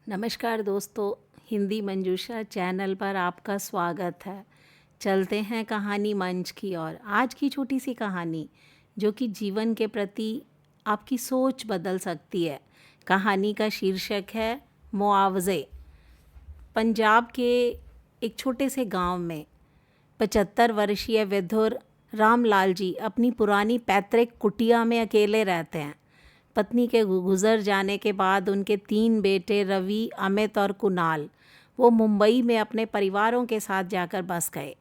नमस्कार दोस्तों, हिंदी मंजूषा चैनल पर आपका स्वागत है। चलते हैं कहानी मंच की ओर। आज की छोटी सी कहानी जो कि जीवन के प्रति आपकी सोच बदल सकती है। कहानी का शीर्षक है मुआवजे। पंजाब के एक छोटे से गांव में 75 वर्षीय विधुर रामलाल जी अपनी पुरानी पैतृक कुटिया में अकेले रहते हैं। पत्नी के गुजर जाने के बाद उनके 3 बेटे रवि, अमित और कुणाल वो मुंबई में अपने परिवारों के साथ जाकर बस गए।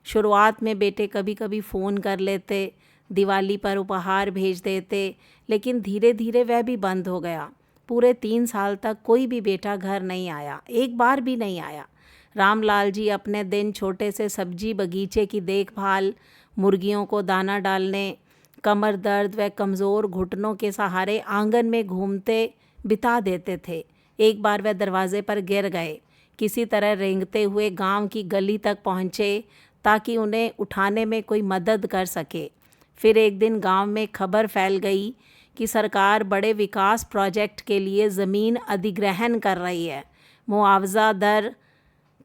शुरुआत में बेटे कभी कभी फ़ोन कर लेते, दिवाली पर उपहार भेज देते, लेकिन धीरे धीरे वह भी बंद हो गया। पूरे 3 साल तक कोई भी बेटा घर नहीं आया, एक बार भी नहीं आया। रामलाल जी अपने दिन छोटे से सब्जी बगीचे की देखभाल, मुर्गियों को दाना डालने, कमर दर्द व कमज़ोर घुटनों के सहारे आंगन में घूमते बिता देते थे। एक बार वह दरवाजे पर गिर गए, किसी तरह रेंगते हुए गांव की गली तक पहुँचे ताकि उन्हें उठाने में कोई मदद कर सके। फिर एक दिन गांव में खबर फैल गई कि सरकार बड़े विकास प्रोजेक्ट के लिए ज़मीन अधिग्रहण कर रही है। मुआवजा दर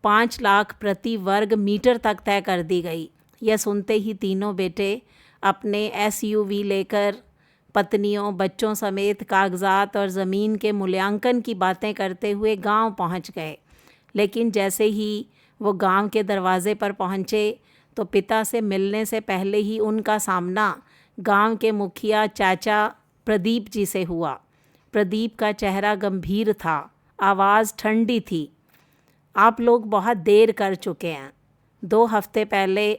5 लाख प्रति वर्ग मीटर तक तय कर दी गई। यह सुनते ही तीनों बेटे अपने एसयूवी लेकर पत्नियों, बच्चों समेत कागजात और ज़मीन के मूल्यांकन की बातें करते हुए गांव पहुंच गए। लेकिन जैसे ही वो गांव के दरवाजे पर पहुंचे तो पिता से मिलने से पहले ही उनका सामना गांव के मुखिया चाचा प्रदीप जी से हुआ। प्रदीप का चेहरा गंभीर था, आवाज़ ठंडी थी। आप लोग बहुत देर कर चुके हैं। 2 हफ्ते पहले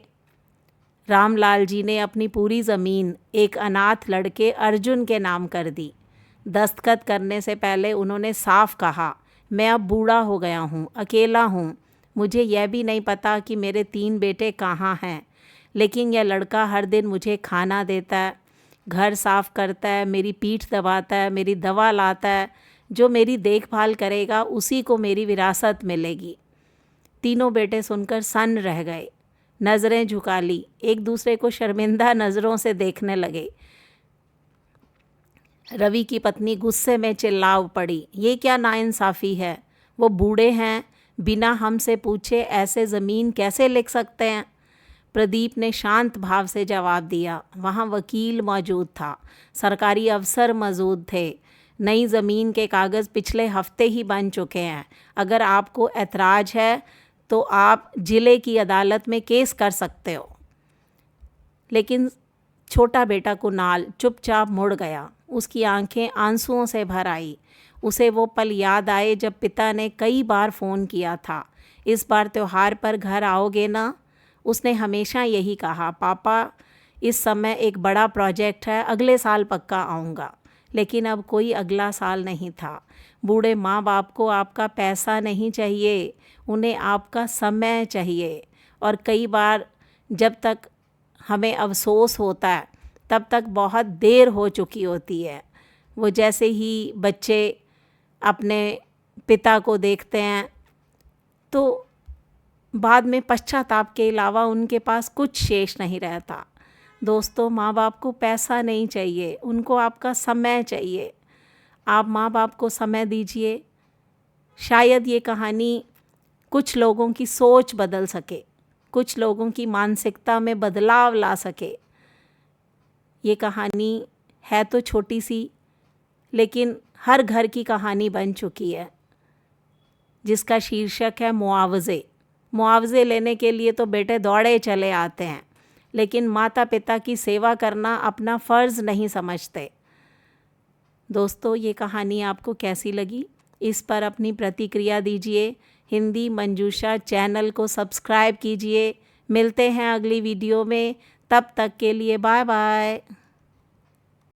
रामलाल जी ने अपनी पूरी ज़मीन एक अनाथ लड़के अर्जुन के नाम कर दी। दस्तखत करने से पहले उन्होंने साफ कहा, मैं अब बूढ़ा हो गया हूँ, अकेला हूँ, मुझे यह भी नहीं पता कि मेरे 3 बेटे कहाँ हैं, लेकिन यह लड़का हर दिन मुझे खाना देता है, घर साफ करता है, मेरी पीठ दबाता है, मेरी दवा लाता है। जो मेरी देखभाल करेगा उसी को मेरी विरासत मिलेगी। तीनों बेटे सुनकर सन्न रह गए, नज़रें झुका ली, एक दूसरे को शर्मिंदा नज़रों से देखने लगे। रवि की पत्नी गुस्से में चिल्ला पड़ी, ये क्या नाइंसाफ़ी है? वो बूढ़े हैं, बिना हमसे पूछे ऐसे ज़मीन कैसे लिख सकते हैं? प्रदीप ने शांत भाव से जवाब दिया। वहाँ वकील मौजूद था, सरकारी अफसर मौजूद थे। नई ज़मीन के कागज़ पिछले हफ्ते ही बन चुके हैं। अगर आपको ऐतराज़ है तो आप ज़िले की अदालत में केस कर सकते हो। लेकिन छोटा बेटा कुणाल चुपचाप मुड़ गया। उसकी आंखें आंसुओं से भर आई। उसे वो पल याद आए जब पिता ने कई बार फ़ोन किया था, इस बार त्योहार पर घर आओगे ना? उसने हमेशा यही कहा, पापा इस समय एक बड़ा प्रोजेक्ट है, अगले साल पक्का आऊँगा। लेकिन अब कोई अगला साल नहीं था। बूढ़े माँ बाप को आपका पैसा नहीं चाहिए, उन्हें आपका समय चाहिए। और कई बार जब तक हमें अफसोस होता है तब तक बहुत देर हो चुकी होती है। वो जैसे ही बच्चे अपने पिता को देखते हैं तो बाद में पश्चाताप के अलावा उनके पास कुछ शेष नहीं रहता। दोस्तों, माँ बाप को पैसा नहीं चाहिए, उनको आपका समय चाहिए। आप माँ बाप को समय दीजिए। शायद ये कहानी कुछ लोगों की सोच बदल सके, कुछ लोगों की मानसिकता में बदलाव ला सके। ये कहानी है तो छोटी सी, लेकिन हर घर की कहानी बन चुकी है, जिसका शीर्षक है मुआवजे। मुआवजे लेने के लिए तो बेटे दौड़े चले आते हैं, लेकिन माता पिता की सेवा करना अपना फ़र्ज़ नहीं समझते। दोस्तों, ये कहानी आपको कैसी लगी? इस पर अपनी प्रतिक्रिया दीजिए। हिंदी मंजूषा चैनल को सब्सक्राइब कीजिए। मिलते हैं अगली वीडियो में, तब तक के लिए बाय बाय।